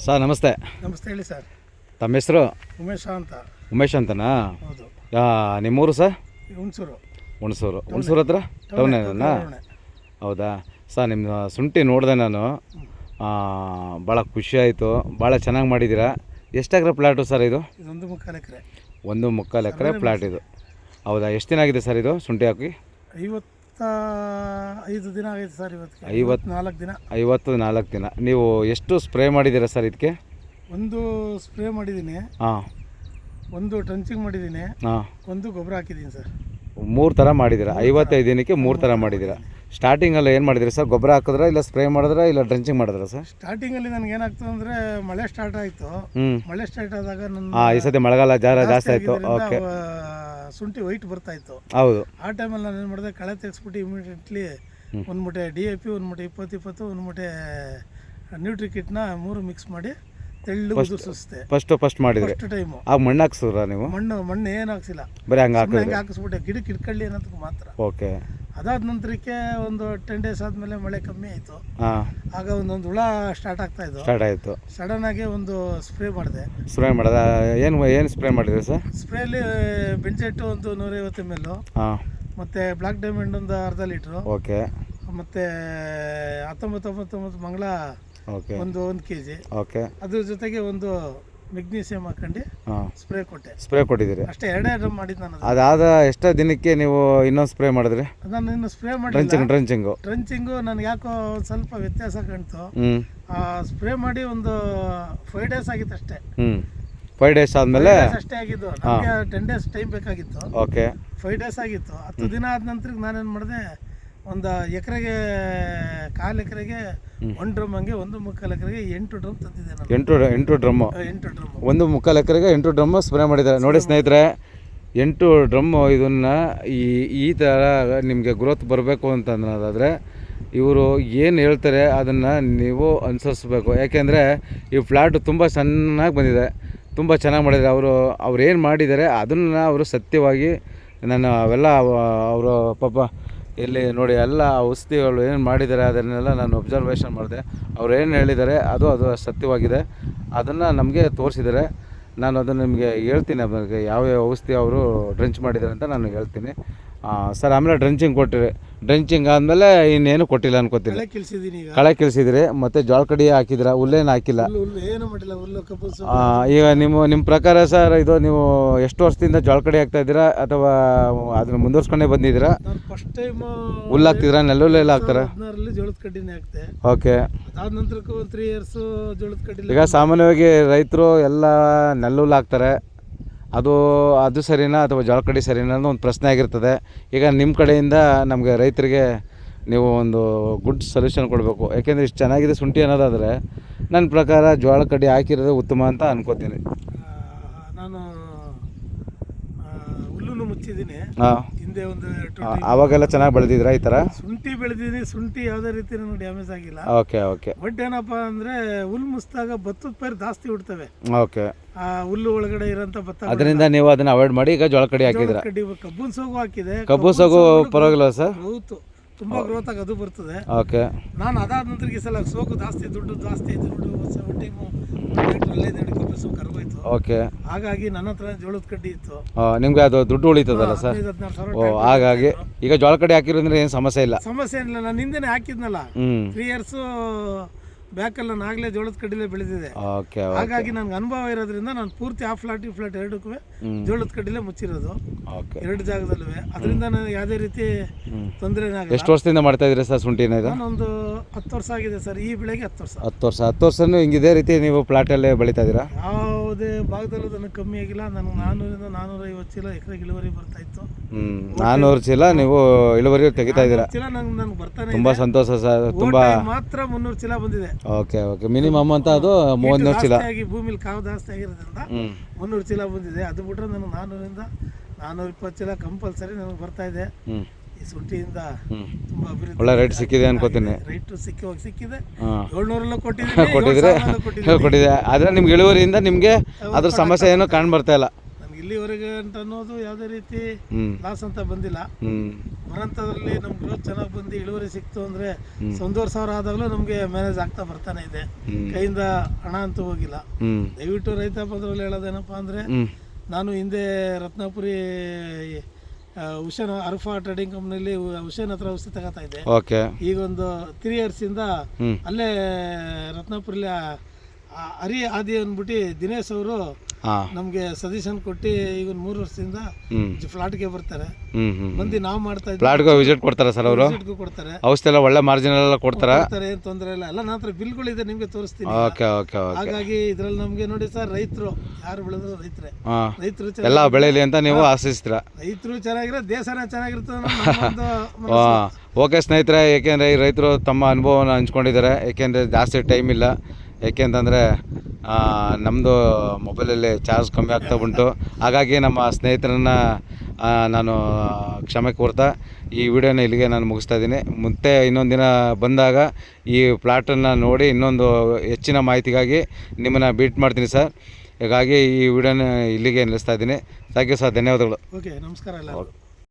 Sir ನಮಸ್ತೆ. ನಮಸ್ತೆ, ಹೇಳಿ ಸರ್. ತಮ್ಮ ಹೆಸರು? ಉಮೇಶ್ ಅಂತನಾ? ಹೌದು. ನಿಮ್ಮೂರು ಸರ್? ಹುಣಸೂರು ಹತ್ರ ಟೌನೇನಾ? ಹೌದಾ ಸರ್, ನಿಮ್ಮ ಶುಂಠಿ ನೋಡಿದೆ ನಾನು, ಭಾಳ ಖುಷಿ ಆಯಿತು. ಭಾಳ ಚೆನ್ನಾಗಿ ಮಾಡಿದ್ದೀರಾ. ಎಷ್ಟು ಎಕರೆ ಪ್ಲಾಟು ಸರ್ ಇದು? 1.25 ಎಕರೆ. 1.25 ಎಕರೆ ಪ್ಲಾಟ್ ಇದು. ಹೌದಾ, ಎಷ್ಟು ದಿನ ಆಗಿದೆ ಸರ್ ಇದು ಶುಂಠಿ ಹಾಕಿ? 55 ದಿನ ಆಗಿದೆ ಸರ್. 54 ದಿನ. 54 ದಿನ. ನೀವು ಎಷ್ಟು ಸ್ಪ್ರೇ ಮಾಡಿದ್ದೀರಾ ಸರ್ ಇದಕ್ಕೆ? ಒಂದು ಸ್ಪ್ರೇ ಮಾಡಿದ್ದೀನಿ, ಒಂದು ಟ್ರಂಚಿಂಗ್ ಮಾಡಿದ್ದೀನಿ, ಒಂದು ಗೊಬ್ಬರ ಹಾಕಿದ್ದೀನಿ ಸರ್. 3 ಥರ ಮಾಡಿದ್ದೀರಾ? 55 ದಿನಕ್ಕೆ 3 ಥರ ಮಾಡಿದ್ದೀರಾ. ಸ್ಟಾರ್ಟಿಂಗಲ್ಲಿ ಏನು ಮಾಡಿದ್ರಿ ಸರ್? ಗೊಬ್ಬರ ಹಾಕಿದ್ರಾ, ಇಲ್ಲ ಸ್ಪ್ರೇ ಮಾಡಿದ್ರಾ, ಇಲ್ಲ ಡ್ರೆಂಚಿಂಗ್ ಮಾಡಿದ್ರಾ ಸರ್? ಸ್ಟಾರ್ಟಿಂಗಲ್ಲಿ ನನಗೆ ಏನಾಗ್ತದೆ ಅಂದರೆ, ಮಳೆ ಸ್ಟಾರ್ಟ್ ಆಯಿತು. ಮಳೆ ಸ್ಟಾರ್ಟ್ ಆದಾಗ ಈ ಸತಿ ಮಳೆಗಾಲ ಜಾಸ್ತಿ ಆಯಿತು. ಓಕೆ. ಶುಂಠಿ ವೈಟ್ ಬರ್ತಾ ಇತ್ತು. ಹೌದು. ಆ ಟೈಮಲ್ಲಿ ನಾನು ಏನು ಮಾಡಿದೆ, ಕಳೆ ತೆಗೆಸ್ಬಿಟ್ಟು ಇಮಿಡಿಯೇಟ್ಲಿ ಒಂದು ಮೂಟೆ DAP, ಒಂದು ಮೂಟೆ 20-20, ಒಂದು ಮೂಟೆ ನ್ಯೂಟ್ರಿಕಿಟ್ನ 3 ಮಿಕ್ಸ್ ಮಾಡಿ ತೆಳ್ಳು ಉದುರಿಸಿದೆ. ಫಸ್ಟ್ ಮಾಡಿದ್ರಿ? First time. ಆಗ ಮಣ್ಣು ಹಾಕ್ಸಿದ್ರಾ ನೀವು? ಮಣ್ಣು ಏನು ಹಾಕ್ಸಿಲ್ಲ, ಬರೀ ಹಂಗೆ ಹಾಕಿಸ್ಬಿಟ್ಟೆ, ಗಿಡಕ್ಕೆ ಇಟ್ಕೊಳ್ಳಿ ಅನ್ನೋದಕ್ಕೆ ಮಾತ್ರ. ಓಕೆ. ಅದಾದ ನಂತರಕ್ಕೆ ಒಂದು 10 ಡೇಸ್ ಆದಮೇಲೆ ಮಳೆ ಕಮ್ಮಿ ಆಯಿತು. ಆಗ ಒಂದೊಂದು ಹುಳ ಸ್ಟಾರ್ಟ್ ಆಯಿತು. ಸಡನ್ ಆಗಿ ಒಂದು ಸ್ಪ್ರೇ ಮಾಡಿದೆ. ಏನು ಸ್ಪ್ರೇ ಮಾಡಿದ್ರಿ ಸರ್? ಸ್ಪ್ರೇಲಿ ಬೆಂಚೆಟ್ಟು ಒಂದು 150 ml, ಮತ್ತು ಬ್ಲ್ಯಾಕ್ ಡೈಮಂಡ್ ಒಂದು ಅರ್ಧ ಲೀಟ್ರು, ಓಕೆ, ಮತ್ತು 19 ಮಂಗಳ ಒಂದು kg, ಓಕೆ, ಅದ್ರ ಜೊತೆಗೆ ಒಂದು ಮೆಗ್ನೀಷಿಯಂ ಹಾಕೊಂಡು ಸ್ಪ್ರೇ ಕೊಟ್ಟಿದ್ದೀರಿ. ಅಷ್ಟೇ, 2 ಡ್ರಮ್ ಮಾಡಿದ್ದು ನಾನು. ಅದಾದ ಎಷ್ಟು ದಿನಕ್ಕೆ ನೀವು ಇನ್ನೊಂದು ಸ್ಪ್ರೇ ಮಾಡಿದ್ರಿ? ನಾನು ಇನ್ನು ಸ್ಪ್ರೇ ಮಾಡಿ ಡ್ರೆಂಚಿಂಗು ನನಗೆ ಯಾಕೋ ಸ್ವಲ್ಪ ವ್ಯತ್ಯಾಸ ಕಾಣ್ತು. ಸ್ಪ್ರೇ ಮಾಡಿ ಒಂದು 5 ಡೇಸ್ ಆಗಿತ್ತು ಅಷ್ಟೇ. 5 ಡೇಸ್ ಆದಮೇಲೆ ಅಷ್ಟೇ ಆಗಿದ್ದು. ನನಗೆ 10 ಡೇಸ್ ಟೈಮ್ ಬೇಕಾಗಿತ್ತು. ಓಕೆ. 5 ಡೇಸ್ ಆಗಿತ್ತು. 10 ದಿನ ಆದ ನಂತರ ನಾನೇನು ಮಾಡಿದೆ, ಒಂದು ಎಕರೆಗೆ 1/4 ಎಕರೆಗೆ 1 ಡ್ರಮ್, ಹಂಗೆ 1.25 ಎಕರೆಗೆ 8 ಡ್ರಮ್ ತಂದಿದ್ದೆ ನಾನು. 8 ಡ್ರಮ್ಮು? 8 ಡ್ರಮ್. 1.25 ಎಕರೆಗೆ 8 ಡ್ರಮ್ ಸ್ಪ್ರೇ ಮಾಡಿದ್ದಾರೆ. ನೋಡಿ ಸ್ನೇಹಿತರೆ, 8 ಡ್ರಮ್ಮು. ಇದನ್ನು ಈ ಥರ ನಿಮಗೆ ಗ್ರೋತ್ ಬರಬೇಕು ಅಂತ ಅನ್ನೋದಾದರೆ ಇವರು ಏನು ಹೇಳ್ತಾರೆ ಅದನ್ನು ನೀವು ಅನುಸರಿಸ್ಬೇಕು. ಯಾಕೆಂದರೆ ಈ ಫ್ಲ್ಯಾಟು ತುಂಬ ಚೆನ್ನಾಗಿ ಬಂದಿದೆ, ತುಂಬ ಚೆನ್ನಾಗಿ ಮಾಡಿದ್ದಾರೆ. ಅವ್ರು ಏನು ಮಾಡಿದ್ದಾರೆ ಅದನ್ನು ಅವರು ಸತ್ಯವಾಗಿ ಅವೆಲ್ಲ ಅವರು ಪಾಪ ಇಲ್ಲಿ ನೋಡಿ ಎಲ್ಲ ಔಷಧಿಗಳು ಏನು ಮಾಡಿದ್ದಾರೆ ಅದನ್ನೆಲ್ಲ ನಾನು ಅಬ್ಸರ್ವೇಷನ್ ಮಾಡಿದೆ. ಅವ್ರು ಏನು ಹೇಳಿದ್ದಾರೆ ಅದು ಸತ್ಯವಾಗಿದೆ. ಅದನ್ನು ನಮಗೆ ತೋರಿಸಿದ್ದಾರೆ. ನಾನು ಅದನ್ನು ನಿಮಗೆ ಹೇಳ್ತೀನಿ, ಅದಕ್ಕೆ ಯಾವ್ಯಾವ ಔಷಧಿ ಅವರು ಡ್ರೆಂಚ್ ಮಾಡಿದ್ದಾರೆ ಅಂತ ನಾನು ಹೇಳ್ತೀನಿ ಸರ್. ಆಮೇಲೆ ಡ್ರೆಂಚಿಂಗ್ ಆದಮೇಲೆ ಇನ್ನೇನು ಕೊಟ್ಟಿಲ್ಲ ಅನ್ಕೋತೀನಿ. ಕಳೆ ಕಿಳಿಸಿದಿರಿ, ಮತ್ತು ಜೋಳ ಕಡಿ ಹಾಕಿದ್ರ, ಹುಲ್ಲೇನು ಹಾಕಿಲ್ಲ? ಈಗ ನಿಮ್ಮ ಪ್ರಕಾರ ಸರ್, ಇದು ನೀವು ಎಷ್ಟು ವರ್ಷದಿಂದ ಜೋಳ ಕಡಿ ಹಾಕ್ತಾ ಇದ್ದೀರಾ, ಅಥವಾ ಅದನ್ನ ಮುಂದುವರ್ಸ್ಕೊಂಡೇ ಬಂದಿದ್ದೀರಾ? ಫಸ್ಟ್ ಟೈಮ್ ಹುಲ್ಲು ಹಾಕ್ತಿದ್ರಾ, ನೆಲ್ಲುಲ್ಲೆಲ್ಲ ಹಾಕ್ತಾರ? ಜೋಳದ ಕಡ್ಡಿನೇ ಹಾಕ್ತೆ. ಓಕೆ. ಅದಾದ ನಂತರಕ್ಕೂ 3 years ಜೋಳದ ಕಡ್ಡಿ. ಈಗ ಸಾಮಾನ್ಯವಾಗಿ ರೈತರು ಎಲ್ಲ ನೆಲ್ಲುಲ್ಲು ಹಾಕ್ತಾರೆ, ಅದು ಸರಿನಾ ಅಥವಾ ಜೋಳ ಕಡ್ಡಿ ಸರಿನಾ ಅನ್ನೋ ಒಂದು ಪ್ರಶ್ನೆ ಆಗಿರ್ತದೆ. ಈಗ ನಿಮ್ಮ ಕಡೆಯಿಂದ ನಮಗೆ ರೈತರಿಗೆ ನೀವು ಒಂದು ಗುಡ್ ಸೊಲ್ಯೂಷನ್ ಕೊಡಬೇಕು. ಯಾಕೆಂದರೆ ಇಷ್ಟು ಚೆನ್ನಾಗಿದೆ ಶುಂಠಿ ಅನ್ನೋದಾದರೆ ನನ್ನ ಪ್ರಕಾರ ಜೋಳ ಕಡ್ಡಿ ಹಾಕಿರೋದು ಉತ್ತಮ ಅಂತ ಅನ್ಕೋತೀನಿ. ನಾನು ಹುಲ್ಲನ್ನು ಮುಚ್ಚಿದ್ದೀನಿ ಹಿಂದೆ ಒಂದು. ಅವಾಗೆಲ್ಲ ಚೆನ್ನಾಗಿ ಬೆಳೆದಿದ್ರ ಈ ಥರ? ಶುಂಠಿ ಬೆಳೆದಿದ್ದೀನಿ, ಶುಂಠಿ ಯಾವುದೇ ರೀತಿ ನನಗೆ ಡ್ಯಾಮೇಜ್ ಆಗಿಲ್ಲ. ಓಕೆ. ಬಟ್ ಏನಪ್ಪ ಅಂದರೆ, ಹುಲ್ಲು ಮುಚ್ಚಿದಾಗ ಭತ್ತದ ಪೈರು ಜಾಸ್ತಿ ಹುಡ್ತವೆ. ಓಕೆ. ಹುಲ್ಲು ಒಳಗಡೆ ಇರೋಂಥ ಭತ್ತ, ಅದರಿಂದ ನೀವು ಅದನ್ನ ಅವಾಯ್ಡ್ ಮಾಡಿ ಈಗ ಜೋಳ ಕಡ್ಡಿ ಹಾಕಿದ್ರ? ಕಬ್ಬನ್ ಸೋಗು ಹಾಕಿದೆ. ಕಬ್ಬು ಸೋಗು ಪರವಾಗಿಲ್ಲ ಸರ್? ಹೌದು, ತುಂಬ ಗ್ರೋತ್ ಆಗಿ ಅದು ಬರ್ತದೆ. ಓಕೆ. ನಾನು ಅದಾದ ನಂತರ ಈ ಸಲ ಸೋಗು ದುಡ್ಡು ಜಾಸ್ತಿ ಆಯ್ತು. ಟೈಮು 15 ಕಬ್ಬು ಸೋಗು ಕರ್ಗೋಯ್ತು. ಓಕೆ. ಹಾಗಾಗಿ ನನ್ನ ಹತ್ರ ಜೋಳದ ಕಡ್ಡಿ ಇತ್ತು. ನಿಮ್ಗೆ ಅದು ದುಡ್ಡು ಉಳಿತದಲ್ಲ ಸರ್? ಹಾಗಾಗಿ ಈಗ ಜೋಳ ಕಡ್ಡಿ ಹಾಕಿರೋದ್ರೆ ಏನು ಸಮಸ್ಯೆ ಇಲ್ಲ? ನಾನು ಹಿಂದೆನೇ ಹಾಕಿದ್ನಲ್ಲ 3 years ಬ್ಯಾಕಲ್ಲಿ ನಾನು ಆಗಲೇ ಜೋಳದ ಕಡ್ಡಿಲೇ ಬೆಳೆದಿದೆ. ಹಾಗಾಗಿ ನನಗೆ ಅನುಭವ ಇರೋದ್ರಿಂದ ನಾನು ಪೂರ್ತಿ ಆ ಫ್ಲಾಟ್ ಈ ಫ್ಲಾಟ್ ಎರಡಕ್ಕೂ ಜೋಳದ ಕಡ್ಡಿಲೇ ಮುಚ್ಚಿರೋದು, 2 ಜಾಗದಲ್ಲೂ. ಅದರಿಂದ ನನಗೆ ಯಾವುದೇ ರೀತಿ ತೊಂದರೆ ಆಗಲ್ಲ. ಎಷ್ಟು ವರ್ಷದಿಂದ ಮಾಡ್ತಾ ಇದ್ದೀರಾ ಸರ್ ಶುಂಠಿನ? ನಾನೊಂದು 10 ವರ್ಷ ಆಗಿದೆ ಸರ್. ಈ ಬೆಳೆಗೆ 10 ವರ್ಷ. 10 ವರ್ಷನೂ ಹಿಂಗೆ ಇದೇ ರೀತಿ ನೀವು ಪ್ಲಾಟಲ್ಲೇ ಬೆಳೀತಾ ಇದ್ದೀರಾ? ಯಾವುದೇ ಭಾಗದಲ್ಲೂ ನನಗೆ ಕಮ್ಮಿ ಆಗಿಲ್ಲ. ನನಗೆ 400 ರಿಂದ 450 ಚೀಲ ಎಕರೆಗೆ ಇಳುವರಿ ಬರ್ತಾ ಇತ್ತು. 400 ಚೀಲ ನೀವು ಇಳುವರಿ ತೆಗಿತಾ ಇದ್ದೀರಾ? ಚೀಲ ನನಗೆ ಬರ್ತಾನೆ. ತುಂಬ ಸಂತೋಷ ಸರ್. ತುಂಬ ಮಾತ್ರ 300 ಚೀಲ ಬಂದಿದೆ. ಓಕೆ. ಮಿನಿಮಮ್ ಅಂತ ಅದು 300 ಚೀಲ. ಭೂಮಿಲಿ ಕಾವು ಜಾಸ್ತಿ ಆಗಿರೋದ್ರಿಂದ 300 ಚೀಲ ಬಂದಿದೆ. ಅದು ಬಿಟ್ಟರೆ ನನಗೆ 400 ರಿಂದ 420 ಚೀಲ ಕಂಪಲ್ಸರಿ ನನಗೆ ಬರ್ತಾ ಇದೆ. ಈ ಶುಂಠಿಯಿಂದ ತುಂಬ ಅಭಿವೃದ್ಧಿ, ಒಳ್ಳೆ ರೇಟ್ ಸಿಕ್ಕಿದೆ ಅನ್ಕೋತೀನಿ. ರೇಟ್ ಸಿಕ್ಕಿದೆ. 700 ಕೊಟ್ಟಿದ್ರೆ ಆದರೆ ನಿಮ್ಗೆ ಇಳುವರಿಯಿಂದ ನಿಮಗೆ ಅದ್ರ ಸಮಸ್ಯೆ ಏನೂ ಕಾಣ್ ಬರ್ತಾ ಇಲ್ಲ. ನನಗೆ ಇಲ್ಲಿವರೆಗೆ ಅಂತ ಅನ್ನೋದು ಯಾವುದೇ ರೀತಿ ಹ್ಞೂ ಲಾಸ್ ಅಂತ ಬಂದಿಲ್ಲ. ಹ್ಞೂ ಬರೋಂಥದ್ರಲ್ಲಿ ನಮ್ಮ ಗ್ರೋತ್ ಚೆನ್ನಾಗಿ ಬಂದು ಇಳುವರಿ ಸಿಕ್ತು ಅಂದರೆ 1,500,000 ಆದಾಗಲೂ ನಮಗೆ ಮ್ಯಾನೇಜ್ ಆಗ್ತಾ ಬರ್ತಾನೆ ಇದೆ. ಕೈಯಿಂದ ಹಣ ಅಂತೂ ಹೋಗಿಲ್ಲ. ಹ್ಞೂ ದಯವಿಟ್ಟು ರೈತ ಬಂಧುಗಳು ಹೇಳೋದೇನಪ್ಪ ಅಂದರೆ, ಹ್ಞೂ ನಾನು ಹಿಂದೆ ರತ್ನಪುರಿ ಹುಸೇನ್ ಅರ್ಫಾ ಟ್ರೇಡಿಂಗ್ ಕಂಪ್ನಿಯಲ್ಲಿ ಹುಸೇನ್ ಹತ್ರ ಔಷಧಿ ತಗೋತಾ ಇದ್ದೆ. ಓಕೆ ಈಗ ಒಂದು 3 ಇಯರ್ಸಿಂದ ಹ್ಞೂ ಅಲ್ಲೇ ರತ್ನಪುರಿಲಿ ಹರಿ ಆದಿ ಅಂದ್ಬಿಟ್ಟು ದಿನೇಶ್ ಅವರು ಹಾಂ ನಮಗೆ ಸಜೆಷನ್ ಕೊಟ್ಟು ಈಗ ಒಂದು 3 ವರ್ಷದಿಂದ ಹ್ಞೂ ಫ್ಲಾಟ್ಗೆ ಬರ್ತಾರೆ. ಹ್ಞೂ ಹ್ಞೂ ಮಂದಿ ನಾವು ಮಾಡ್ತಾ ಇದ್ದೀವಿ, ಪ್ಲಾಟ್ಗೆ ವಿಸಿಟ್ ಕೊಡ್ತಾರಾ ಸರ್ ಅವರು? ವಿಸಿಟ್ಗೂ ಕೊಡ್ತಾರೆ. ಔಷಧಿ ಎಲ್ಲ ಒಳ್ಳೆ ಮಾರ್ಜಿನ್ ಎಲ್ಲ ಕೊಡ್ತಾರಾ? ಏನು ತೊಂದರೆ ಇಲ್ಲ. ಎಲ್ಲ ನನ್ನ ಹತ್ರ ಬಿಲ್ಗಳಿದೆ, ನಿಮಗೆ ತೋರಿಸ್ತೀನಿ. Okay okay okay. ಹಾಗಾಗಿ ಇದ್ರಲ್ಲಿ ನಮಗೆ ನೋಡಿ ಸರ್, ರೈತರು ಯಾರು ಬೆಳೆದ್ರು ರೈತರೇ. ಹಾಂ ರೈತರು ಎಲ್ಲ ಬೆಳೀಲಿ ಅಂತ ನೀವು ಆಶಿಸ್ತೀರಾ? ರೈತರು ಚೆನ್ನಾಗಿರೋ ದೇಶನೇ ಚೆನ್ನಾಗಿರ್ತದೆ ಅನ್ನೋ ನಮ್ಮೊಂದು ಮನಸ್ಸು. ಓಕೆ ಸ್ನೇಹಿತರೆ, ಏಕೆಂದರೆ ಈ ರೈತರು ತಮ್ಮ ಅನುಭವವನ್ನು ಹಂಚ್ಕೊಂಡಿದ್ದಾರೆ. ಏಕೆಂದರೆ ಜಾಸ್ತಿ ಟೈಮ್ ಇಲ್ಲ. ಏಕೆಂತಂದರೆ ನಮ್ಮದು ಮೊಬೈಲಲ್ಲಿ ಚಾರ್ಜ್ ಕಮ್ಮಿ ಆಗ್ತಾ ಉಂಟು. ಹಾಗಾಗಿ ನಮ್ಮ ಸ್ನೇಹಿತರನ್ನು ನಾನು ಕ್ಷಮೆ ಕೋರ್ತಾ ಈ ವಿಡಿಯೋನ ಇಲ್ಲಿಗೆ ನಾನು ಮುಗಿಸ್ತಾ ಇದ್ದೀನಿ. ಮತ್ತೆ ಇನ್ನೊಂದು ದಿನ ಬಂದಾಗ ಈ ಪ್ಲಾಟನ್ನು ನೋಡಿ ಇನ್ನೊಂದು ಹೆಚ್ಚಿನ ಮಾಹಿತಿಗಾಗಿ ನಿಮ್ಮನ್ನು ಭೇಟಿ ಮಾಡ್ತೀನಿ ಸರ್. ಹೀಗಾಗಿ ಈ ವಿಡಿಯೋನ ಇಲ್ಲಿಗೆ ನಿಲ್ಲಿಸ್ತಾ ಇದ್ದೀನಿ. ಥ್ಯಾಂಕ್ ಯು ಸರ್, ಧನ್ಯವಾದಗಳು. ಓಕೆ, ನಮಸ್ಕಾರ ಎಲ್ಲ.